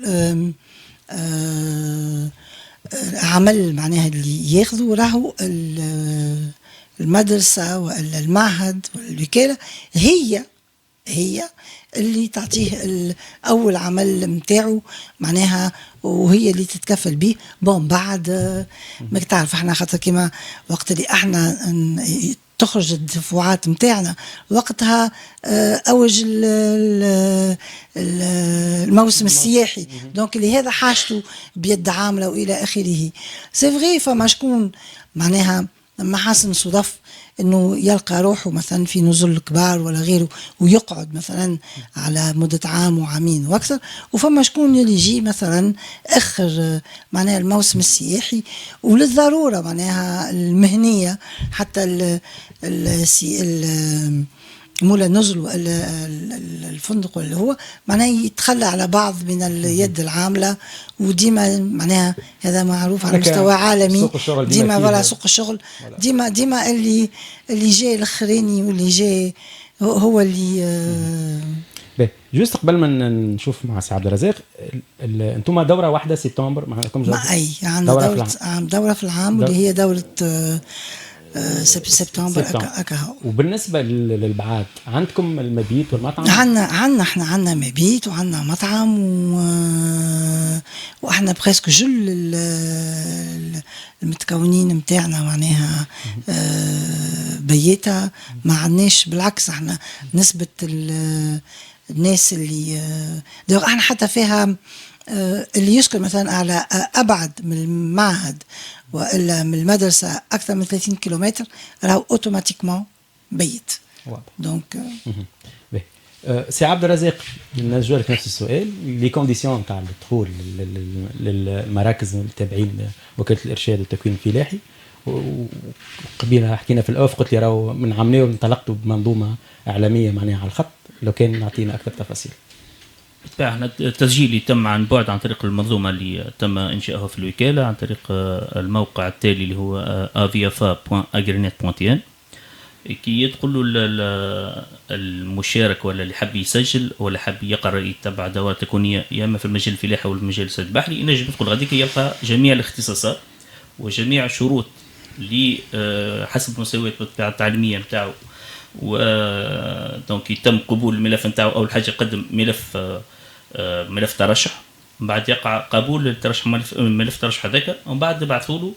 عمل معناها اللي ياخذوا راهو المدرسة ولا المعهد والوكالة هي اللي تعطيه أول عمل متاعه معناها، وهي اللي تتكفل به. بون بعد ما تعرف احنا خاطر كما وقت اللي احنا تخرج الدفعات متاعنا وقتها أوج الموسم السياحي. دونك اللي هذا حاجته بيد عاملة وإلى آخره. سي فغي فما شكون معناها لما حسن صدف انه يلقى روحه مثلا في نزل كبار ولا غيره ويقعد مثلا على مدة عام وعامين واكثر. وفما شكون اللي يجي مثلا اخر معناها الموسم السياحي وللضرورة معناها المهنية حتى مولا نزل الفندق اللي هو معناه يتخلى على بعض من اليد العاملة. وديما معناها هذا معروف على مستوى عالمي. ديما ولا سوق الشغل ديما اللي جاي الاخراني واللي جاي هو اللي جوست قبل ما نشوف مع سي عبد الرزاق انتم دوره واحده سبتمبر ما عندكمش اي عندنا دوره في العام واللي هي دوره سبتمبر أكا. وبالنسبة للبعاد عندكم المبيت والمطعم؟ عندنا مبيت وعندنا مطعم وإحنا بريسك جل المتكونين متاعنا معناها بيتها. ما عندناش بالعكس احنا نسبة الناس اللي احنا حتى فيها اللي يسكن مثلا على أبعد من المعهد وإلا من المدرسة أكثر من 30 كيلومتر راهو أوتوماتيكمون بيت. دونك سي عبد الرزاق نرجع لك نفس السؤال. لي كونديسيون تاع الدخول للمراكز التابعين وكاله الارشاد والتكوين الفلاحي، وقبيله حكينا في الاوف قلت لي راهو من عمليه وانطلقتوا بمنظومه اعلاميه معناها على الخط، لو كان نعطينا اكثر تفاصيل. احنا التسجيل يتم عن بعد عن طريق المنظومه اللي تم انشائها في الوكاله عن طريق الموقع التالي اللي هو aviafa.agrinet.tn. كي يدخلوا المشارك ولا اللي حب يسجل ولا حب يقرا يتبع دورات تكوينيه يا اما في المجال الفلاحي ولا المجال السد البحري، ينجم يدخل غاديك يلقى جميع الاختصاصات وجميع الشروط اللي حسب المستويات التعليميه نتاعو، و دونك يتم قبول الملف نتاعو. اول حاجه يقدم ملف ترشح، من بعد يقع قبول الترشح ملف ترشح هذاك، ومن بعد نبعثوا له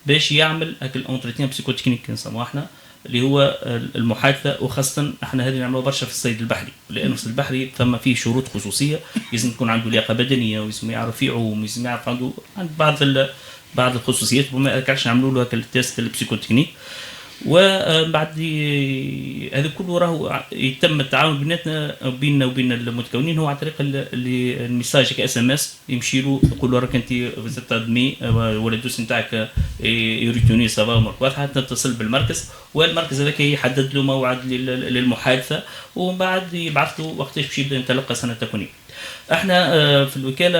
باش يعمل هاك الانتريتيان بسيكوتكنيك نسموه احنا، اللي هو المحادثه. وخاصه احنا هذه نعملوها برشا في الصيد البحري، لانه الصيد البحري ثم فيه شروط خصوصيه، لازم يكون عنده لياقه بدنيه، ويسمى يعرف يعوم، ويسمى يعرف عنده بعض الخصوصيات، وما كانش نعملوا له هاك التيست البسيكوتكنيك. وبعد هذا كله راهو يتم التعاون بيننا وبين المتكونين، هو عن طريق الميساج كاس ام اس يمشي له يقول له راك انت فيزيت ادمي ولا الدوسي نتاعك يوريتوني سافا امورك واضحه، حتى تتصل بالمركز، والمركز هذاك يحدد له موعد للمحادثه، ومن بعد يبعث له وقتاش باش يبدا ينطلق السنه التكوينيه. احنا في الوكاله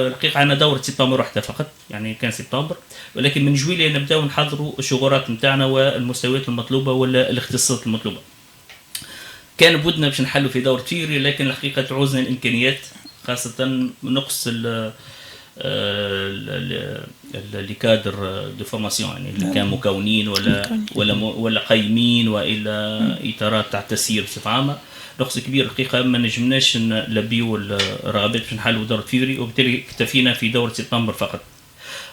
الحقيقه عندنا دوره سبتمبر واحده فقط، يعني كان سبتمبر، ولكن من جويلية نبداو نحضروا الشغورات نتاعنا والمستويات المطلوبه ولا الاختصاصات المطلوبه. كان بودنا باش نحلوا في دوره تيوري، لكن الحقيقه تعوزنا الامكانيات، خاصه نقص اللي كادر دو فورماسيون، يعني اللي كان مكونين ولا قايمين والا اطارات تاع التسيير بصفه عامه، نقص كبير الحقيقه. ما نجمناش نلبيو الرغبات باش نحلوا دوره فيفري، وبالتالي اكتفينا في دوره سبتمبر فقط.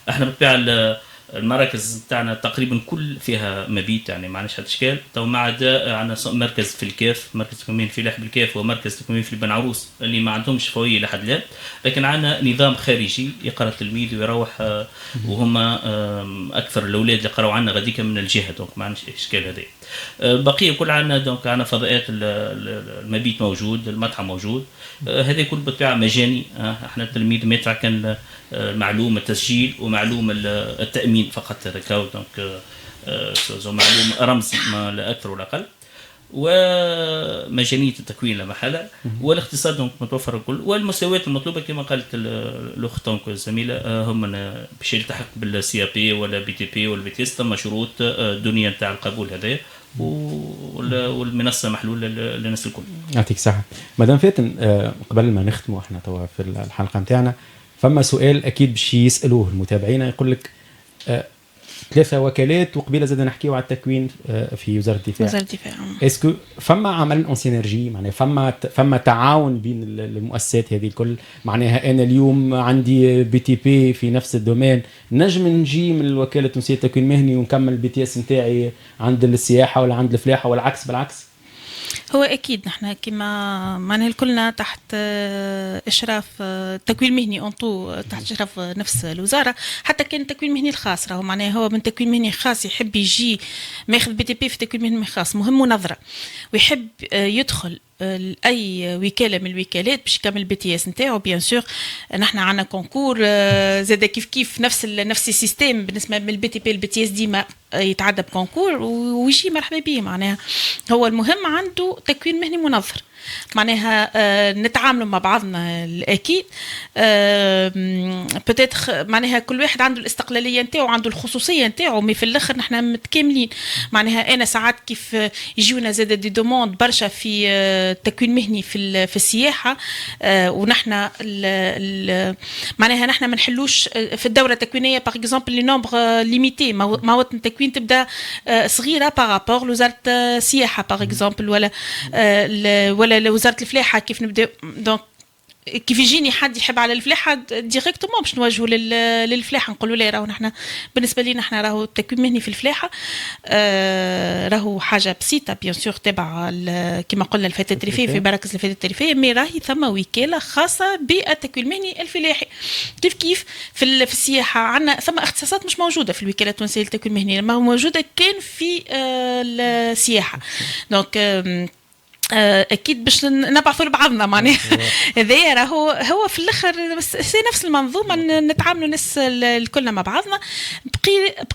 احنا بالطبيعه المراكز تاعنا تقريبا كل فيها مبيت، يعني ما عندناش حتى اشكال. تو ما عدا عندنا مركز في الكاف، مركز تكوين فلاح بالكاف، ومركز تكوين في بن عروس اللي ما عندهمش فوائد لحد الان، لكن عندنا نظام خارجي يقرا التلميذ ويروح، وهم اكثر الاولاد اللي قراوا عندنا غاديك من الجهه، دونك ما عندناش اشكال هذا. البقيه كل عندنا دونك عندنا فضاءات، المبيت موجود، المطعم موجود، هذا كل بالطبيعه مجاني. احنا التلميذ ما يدفع كان معلوم التسجيل ومعلوم التامين فقط، هذا كاو دونك معلوم رمزي ما لا اكثر ولا اقل، ومجانيه التكوين لا محاله، والاقتصاد دونك متوفر الكل، والمستويات المطلوبه كما قالت الاخت دونك الزميله هم باش يلتحق بالسي بي ولا بي تي بي ولا بي تي اس، ثم شروط دنيا نتاع القبول هذايا، والمنصه محلوله للناس الكل. يعطيك الصحه. مدام فاتن، قبل ما نختموا احنا توا في الحلقه نتاعنا، فما سؤال اكيد باش يسالوه المتابعين، يقول لك 3 وكالات وقبيله زاد نحكيو على التكوين في وزاره الدفاع. وزاره الدفاع اسكو فما عمل اون سينرجي، معناها فما تعاون بين المؤسسات هذه الكل؟ معناها انا اليوم عندي بي تي بي في نفس الدومين، نجم نجي من الوكاله التونسيه للتكوين المهني ونكمل البي تي اس نتاعي عند السياحه ولا عند الفلاحه، والعكس بالعكس؟ هو اكيد نحن كما معناها كلنا تحت اشراف التكوين المهني اونطو، تحت اشراف نفس الوزاره. حتى كان التكوين المهني الخاص راهو معناها هو من تكوين مهني خاص يحب يجي ماخذ بي تي بي في تكوين مهني خاص مهم نظره، ويحب يدخل اي وكاله من الوكالات باش يكمل بي تي اس نتاعو. بيان سور نحن عندنا كونكور زاد كيف نفس السيستيم بالنسبه من البي تي بي البي تي اس ديما يتعدى بكونكور ويجي مرحبا به. معناها هو المهم عنده تكوين مهني منظر، معناها نتعاملوا مع بعضنا اكيد. بوتيتر معناها كل واحد عنده الاستقلاليه نتاعو، عنده الخصوصيه نتاعو، مي في الاخر نحن متكاملين. معناها انا ساعات كيف يجيونا زاد دي دوموند برشا في التكوين مهني في السياحه، ونحن معناها نحن ما نحلوش في الدوره التكوينيه باغ اكزومبل لي نومبر ليميتي، مواد التكوين تبدا صغيره بارابور لوزاره السياحه باغ اكزومبل، ولا وزاره الفلاحه كيف نبدا. دونك كيف يجيني حد يحب على الفلاحه ديريكتومون باش نواجهوا للفلاحه، نقولوا له راهو نحن بالنسبه لينا احنا راهو التكوين مهني في الفلاحه راهو حاجه بسيطه بيان سور تبع كما قلنا الفتاه الترفيه في مراكز الفتاه الترفيه، مي راهي ثم وكاله خاصه بالتكوين المهني الفلاحي. كيف في السياحه عندنا ثم اختصاصات مش موجوده في الوكاله التونسيه للتكوين المهني، ما موجوده كان في السياحه. دونك اكيد باش نبعثوا لبعضنا معناها هذايا راهو هو في الاخر بس سي نفس المنظومه نتعاملوا ناس الكلنا مع بعضنا.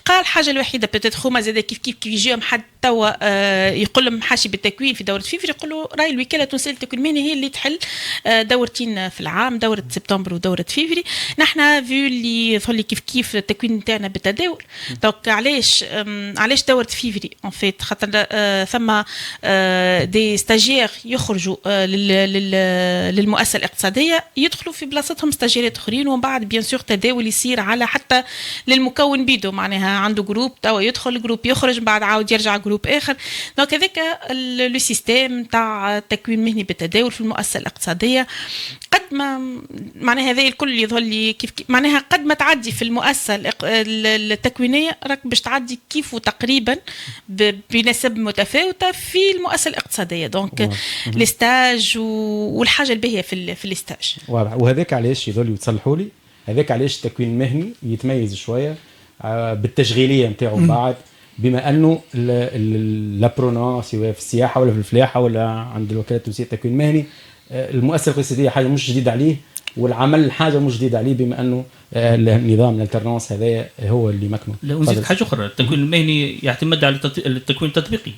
بقى الحاجه الوحيده بتات هما زاد كيف يجيهم حد توا يقول لهم حاشي بالتكوين في دوره فيفري يقولوا راي الوكاله التونسيه للتكوين المهني هي اللي تحل دورتين في العام، دوره سبتمبر ودوره فيفري. نحن فيو اللي يظهر كيف التكوين نتاعنا بالتداول، دونك علاش دوره فيفري اون فيت خاطر ثم دي ستاجير يخرجوا للمؤسسه الاقتصاديه يدخلوا في بلاصتهم ستاجيرات اخرين، ومن بعد بيان سور تداول يصير على حتى للمكون بيدو، معناها عنده جروب توا يدخل جروب يخرج من بعد عاود يرجع جروب اخر. دونك هذاك لو سيستيم تاع التكوين المهني بالتداول في المؤسسه الاقتصاديه قد ما معناها هذا الكل يظهر لي كيف معناها قد ما تعدي في المؤسسه التكوينيه راك باش تعدي كيف تقريبا بنسب متفاوته في المؤسسه الاقتصاديه. دونك الستاج والحاجه الباهيه في الستاج واضح. وهذاك علاش يظل يتصلحوا لي هذاك علاش التكوين المهني يتميز شويه بالتشغيليه نتاعو بعد، بما انه لابرونا سواء في السياحه ولا في الفلاحه ولا عند الوكاله التونسيه للتكوين المهني المؤسسه الاقتصاديه حاجه مش جديده عليه، والعمل حاجه مش جديده عليه، بما انه النظام الالترنانس هذا هو اللي مكنه. لا ونزيد حاجه اخرى، التكوين المهني يعتمد على التكوين التطبيقي.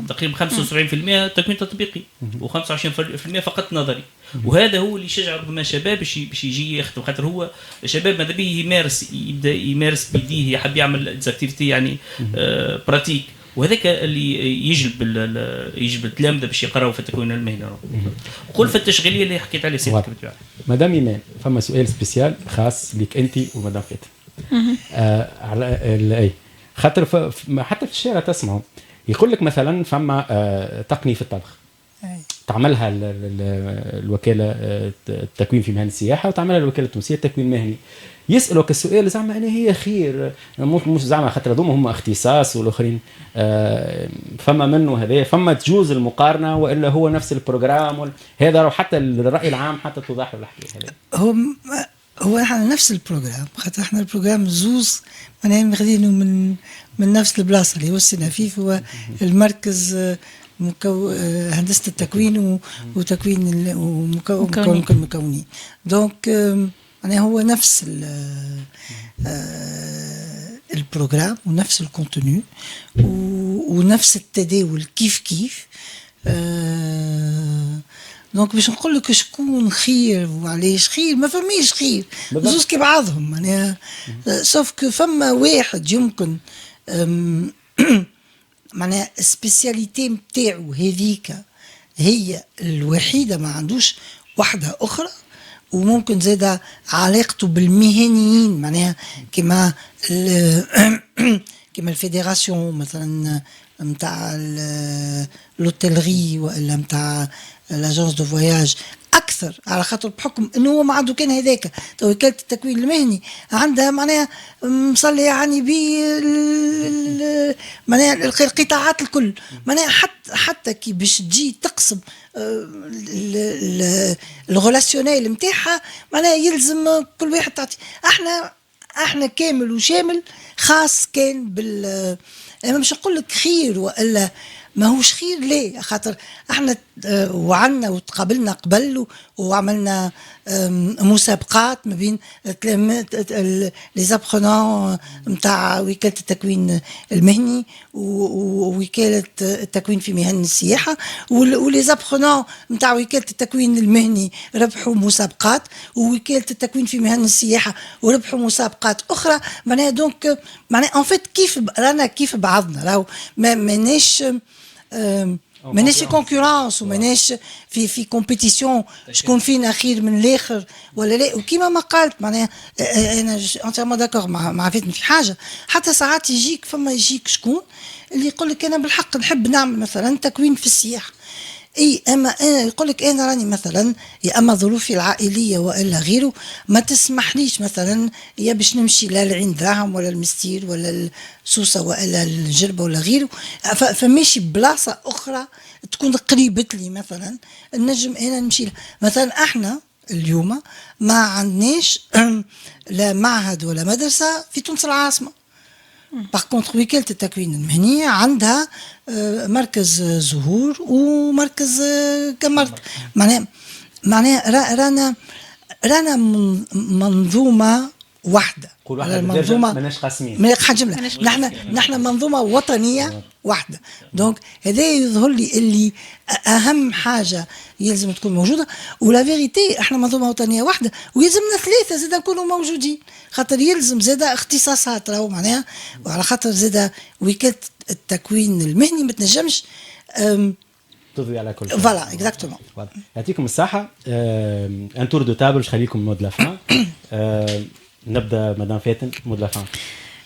تقريبا 75% تكوين تطبيقي و25% فقط نظري، وهذا هو اللي يشجع ربما شباب باش يجي يخدم، خاطر هو الشباب ماذا بيه يبدا يمارس بيديه، يحب يعمل ديزاكتيفيتي يعني براتيك، وهذاك اللي يجلب التلامذه باش يقراوا في التكوين المهني. وقول في التشغيليه اللي حكيت عليه سيدي مدام ايمان، فما سؤال سبيسيال خاص لك انت ومدام فاتن على اي خاطر حتى في الشارع تسمعوا يقول لك مثلا فما تقنيه في الطبخ تعملها الوكاله التكوين في مهن السياحه وتعملها الوكاله التونسيه التكوين المهني، يسالوك السؤال زعما انا هي خير مش زعما خاطر هذوما اختصاص والاخرين فما منه هذا فما تجوز المقارنه والا هو نفس البروجرام هذا، لو حتى الراي العام حتى توضح له الحكايه هذا هو احنا نفس البروجرام، خاطر احنا البروجرام زوز معناها ماخذينه من نفس البلاصه اللي هو السنافيف، هو المركز هندسه التكوين وتكوين المكونين. دونك يعني هو نفس البروجرام ونفس الكونتوني ونفس التداول كيف دونك باش نقول لك شكون خير وعلاش خير ما فماش خير، زوز كي بعضهم معناها سوف فما واحد يمكن معناها السبيسياليتي نتاعو هذيك هي الوحيده ما عندوش واحده اخرى، وممكن زاد علاقته بالمهنيين معناها كما الفيدراسيون مثلا نتاع لوتيلري ولا نتاع لاجونس دو فواياج اكثر، على خاطر بحكم انه هو ما عنده كان هذاك وكاله التكوين المهني عندها معناها مصلي يعني ب معناها القطاعات الكل معناها حتى كي باش تجي تقسم الريلاسيونيل نتاعها معناها يلزم كل واحد تعطي. احنا كامل وشامل، خاص كان انا مش نقول لك خير والا ما هوش خير، ليه؟ خاطر احنا وعنا وتقابلنا قبل وعملنا مسابقات ما بين لي زابرونون نتاع وكاله التكوين المهني ووكاله التكوين في مهن السياحه، ولي زابرونون نتاع وكاله التكوين المهني ربحوا مسابقات، ووكاله التكوين في مهن السياحه وربحوا مسابقات اخرى. معناها دونك معناها ان فيت كيف رانا كيف بعضنا، راهو ماناش كونكورانس وماناش في كومبيتيسيون شكون فينا خير من الاخر ولا لا. وكيما ما قالت معناها انا انتيرمون داكور مع فاتن في حاجه، حتى ساعات يجيك شكون اللي يقول لك انا بالحق نحب نعمل مثلا تكوين في السياحه، اي اما انا يقول لك انا راني مثلا يا اما ظروفي العائليه والا غيره ما تسمحليش مثلا يا باش نمشي لا لعين دراهم ولا المستير ولا السوسه ولا الجربه ولا غيره، فماشي بلاصه اخرى تكون قريبت لي مثلا النجم انا نمشي لها. مثلا احنا اليوم ما عندناش لا معهد ولا مدرسه في تونس العاصمه، باغ كونتر وكالة التكوين المهني عندها مركز زهور ومركز كمرت. معناها رانا منظومة واحدة. قول واحدة المنظومة ماناش قاسمين. ما حنجملة. نحن منظومة وطنية واحدة. دونك هذا يظهر لي اللي أهم حاجة يلزم تكون موجودة. ولا فيغيتي احنا منظومة وطنية واحدة ويلزمنا ثلاثة زادا نكونوا موجودين، خاطر يلزم زادا اختصاصات راهو معناها، وعلى خاطر زادا وكالة التكوين المهني ما تنجمش تضوي على كل شيء. فوالا اكزاكتومون. يعطيكم الصحة. ان تور دو تابل باش نخليكم مود لا فان. نبدا مدام فاتن مود لا فان.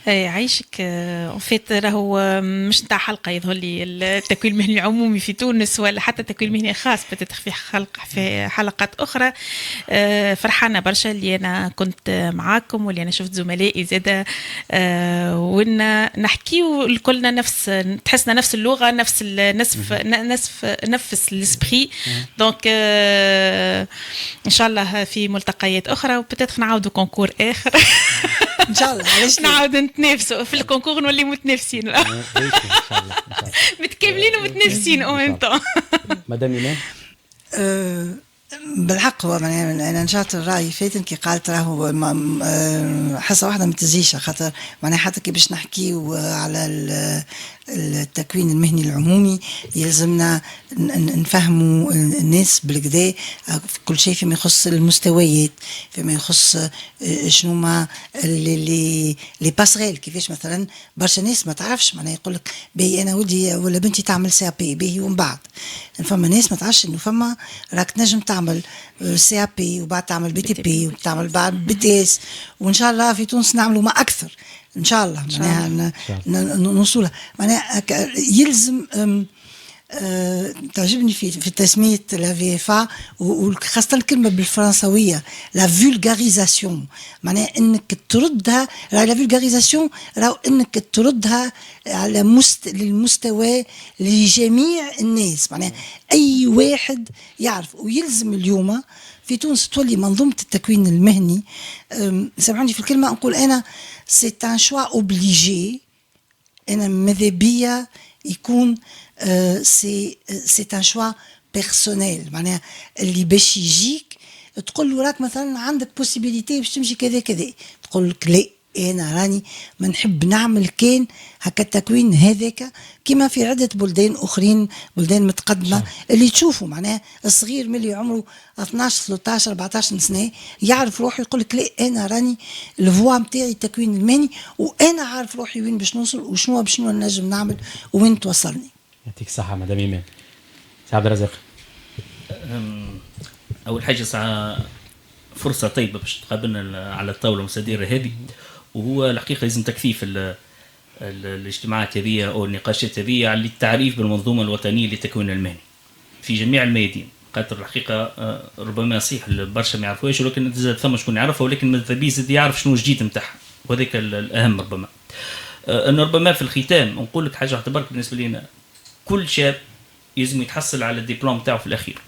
يعيشك. اون فيت راهو مش نتاع حلقه يظهر لي التكوين المهني العمومي في تونس ولا حتى التكوين المهني الخاص بتتخ في حلقات اخرى. فرحانه برشا اللي انا كنت معاكم واللي انا شفت زملائي زاده، وإن نحكيو كلنا نفس، تحسنا نفس اللغه، نفس نفس الاسبري. دونك ان شاء الله في ملتقيات اخرى وبتتخ نعاودوا كونكور اخر. ان شاء الله علاش نعاود نتنافسوا في الكونكور، نولي متنافسين. ان شاء الله متكاملين ومتنافسين او ميم طون. مدام ايمان. بالحق هو انا نشاط الراي فاتن كي قالت راهو حصه واحده ما تزيش، خاطر معناها حتى كي باش نحكيو على التكوين المهني العمومي يلزمنا نفهموا الناس بالكدا في كل شيء فيما يخص المستويات، فيما يخص شنو ما لي باسريل. كيفاش مثلا برشا ناس ما تعرفش معناها يقول لك باهي انا ولدي ولا بنتي تعمل سي بي باهي ومن بعد فما ناس ما تعرفش انه فما راك نجم تعمل سي بي وبعد تعمل بي تي بي وتعمل بعد بي تي اس، وان شاء الله في تونس نعملوا ما اكثر ان شاء الله. معناها نوصلها معناها يلزم تعجبني في تسميه لا في اف ا وخاصه الكلمه بالفرنسويه لا فولغاريزاسيون، معناها انك تردها لا فولغاريزاسيون راهو انك تردها على للمستوى لجميع الناس، معناها اي واحد يعرف. ويلزم اليوم في تونس تولي منظومه التكوين المهني، سامحوني في الكلمه نقول انا سي ان شوا اوبليجي، انا ماذا بيا يكون سي ان شوا بيرسونيل، معناها اللي باش يجيك تقول له راك مثلا عندك بوسيبيليتي باش تمشي كذا كذا، تقول لك لا انا راني ما نحب نعمل كان هكا التكوين هذاك كما في عده بلدان اخرين، بلدان متقدمه اللي تشوفوا معناها الصغير ملي عمره 12 13 14 سنه يعرف روحه يقول لك لا انا راني الفوا نتاعي التكوين المهني وانا عارف روحي وين باش نوصل وشنو نجم نعمل وين توصلني. يعطيك الصحه مدام ايمان. سي عبد الرزاق. اول حاجه ساعه فرصه طيبه باش تقابلنا على الطاوله المستديره هذه، وهو الحقيقه لازم تكثيف الاجتماعات هذه او النقاشات هذه على التعريف بالمنظومه الوطنيه للتكوين المهني في جميع الميادين. خاطر الحقيقه ربما يصيح برشا ما يعرفوهاش، ولكن ثم شكون يعرفها، ولكن ماذا بيه زاد يعرف شنو الجديد نتاعها، وهذاك الاهم ربما. ان ربما في الختام نقول لك حاجه اعتبرك بالنسبه لنا كل شاب يلزم يتحصل على الدبلوم تاعو في الاخير،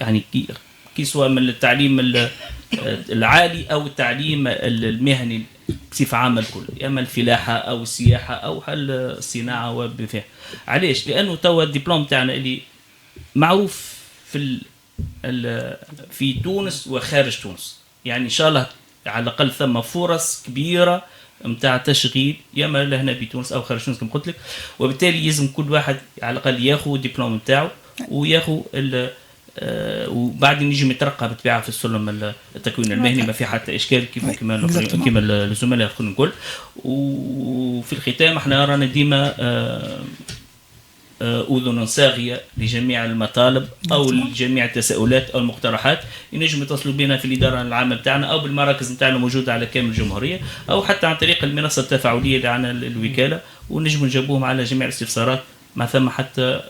يعني كي سواء من التعليم العالي او التعليم المهني بصفه عامه الكل، اما الفلاحه او السياحه او الصناعه وبفهم. علاش؟ لانه توا الدبلوم تاعنا اللي معروف في تونس وخارج تونس، يعني ان شاء الله على الاقل ثم فرص كبيره نتاع تشغيل يا اما لهنا بتونس او خارج تونس كما قلت لك، وبالتالي يلزم كل واحد على الاقل ياخذ الدبلوم نتاعو وياخذ وبعد نجم يترقى بالطبيعه في السلم التكوين المهني، ما في حتى اشكال كما الزملاء الكل. وفي الختام احنا رانا ديما اذن صاغيه لجميع المطالب او لجميع التساؤلات او المقترحات ينجم يتصلوا بنا في الاداره العامه بتاعنا او بالمراكز بتاعنا موجوده على كامل الجمهوريه، او حتى عن طريق المنصه التفاعليه اللي عندنا الوكاله، ونجم نجاوبوهم على جميع الاستفسارات ما ثم حتى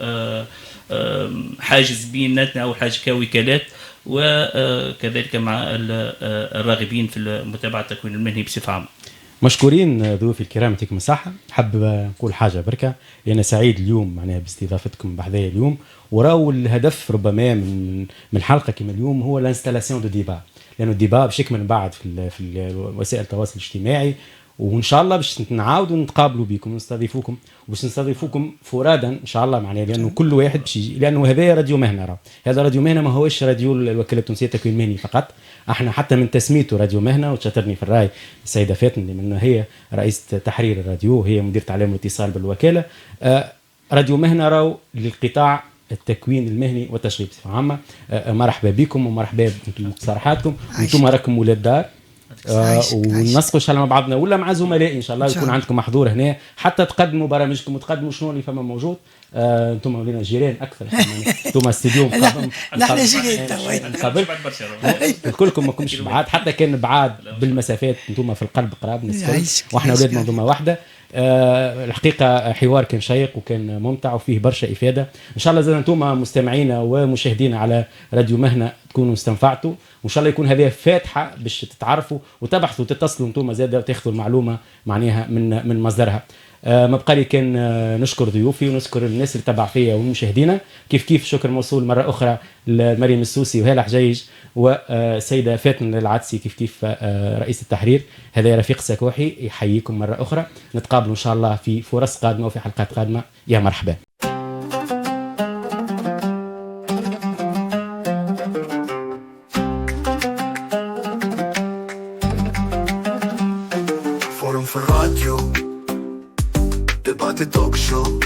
حاجز بيناتنا او حاجه كوكالات، وكذلك مع الراغبين في متابعه التكوين المهني بصفه عامه. مشكورين ضيوفي الكرام، يعطيكم الصحة. حاب نقول حاجة بركة، أنا سعيد اليوم معناها باستضافتكم بحذايا اليوم، وراو الهدف ربما من حلقة كما اليوم هو الانستالاسيون دو ديبا، لأنه الديبا باش يكمل بعد في وسائل التواصل الاجتماعي وان شاء الله باش نعاودوا نتقابلوا بكم ونستضيفوكم وباش نستضيفوكم فرادا ان شاء الله، معناها لانه كل واحد باش يجي، لانه هذا راديو مهنه. راه هذا راديو مهنه، ما هوش راديو الوكاله التونسيه للتكوين المهني فقط. احنا حتى من تسميته راديو مهنه، وتشاطرني في الراي السيده فاتن اللي من هي رئيسه تحرير الراديو، هي مديره اعلام والاتصال بالوكاله. راديو مهنه راهو للقطاع التكوين المهني والتشغيل بصفه عامه. مرحبا بكم ومرحبا بمقترحاتكم، وانتم راكم ولاد دار. ونسقوا ان شاء الله مع بعضنا ولا مع زملائي ان شاء الله يكون عندكم محظور هنا حتى تقدموا برامجكم وتقدموا شنو اللي فما موجود. انتم ولينا جيران اكثر، انتم استديو مقابل نحن جيران نقابل كلكم ما كنتش بعاد، حتى كان بعاد بالمسافات انتم في القلب قراب نسكن، واحنا اولاد منظومه واحده. الحقيقه حوار كان شيق وكان ممتع وفيه برشا افاده. ان شاء الله زاد انتم مستمعينا ومشاهدينا على راديو مهنه تكونوا استنفعتوا، وان شاء الله يكون هذه فاتحه باش تتعرفوا وتبحثوا وتتصلوا انتم زاد وتاخذوا المعلومه معناها من مصدرها. ما بقى لي كان نشكر ضيوفي ونشكر الناس اللي تبع فيا والمشاهدين. كيف شكر موصول مره اخرى لمريم السوسي وهاله حجيج والسيده فاتن العدسي كيف رئيس التحرير. هذا رفيق سكوحي يحييكم مره اخرى. نتقابلوا ان شاء الله في فرص قادمه وفي حلقات قادمه. يا مرحبا. فورم في الراديو، ديبات التوك شو،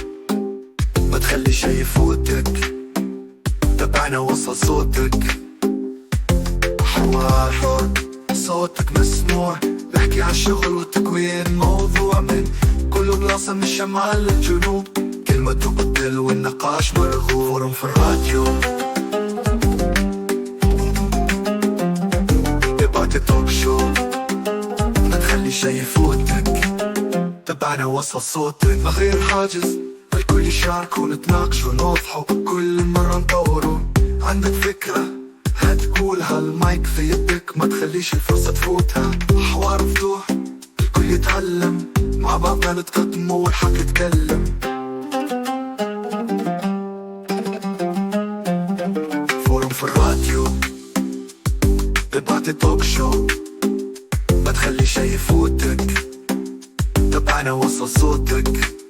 ما تخلي شي يفوتك، تابعنا وصل صوتك، حوار حر صوتك مسموع، نحكي عالشغل والتكوين، موضوع من كل بلاصة من الشمال للجنوب، كلمة تبدل والنقاش مرغوب. فورم في الراديو، ديبات التوك شو، ما تخلي شي يفوتك، تبعنا وصل صوتك من غير حاجز، الكل يشارك ونتناقش ونوضحوا، كل مرة نطوروا. عندك فكرة هتقولها، المايك في يدك ما تخليش الفرصة تفوتها، حوار مفتوح الكل يتعلم، مع بعضنا نتقدم والحق يتكلم. فورم في الراديو، ديبات التوك شو، ما تخلي شي يفوتك، تابعنا وصل صوتك.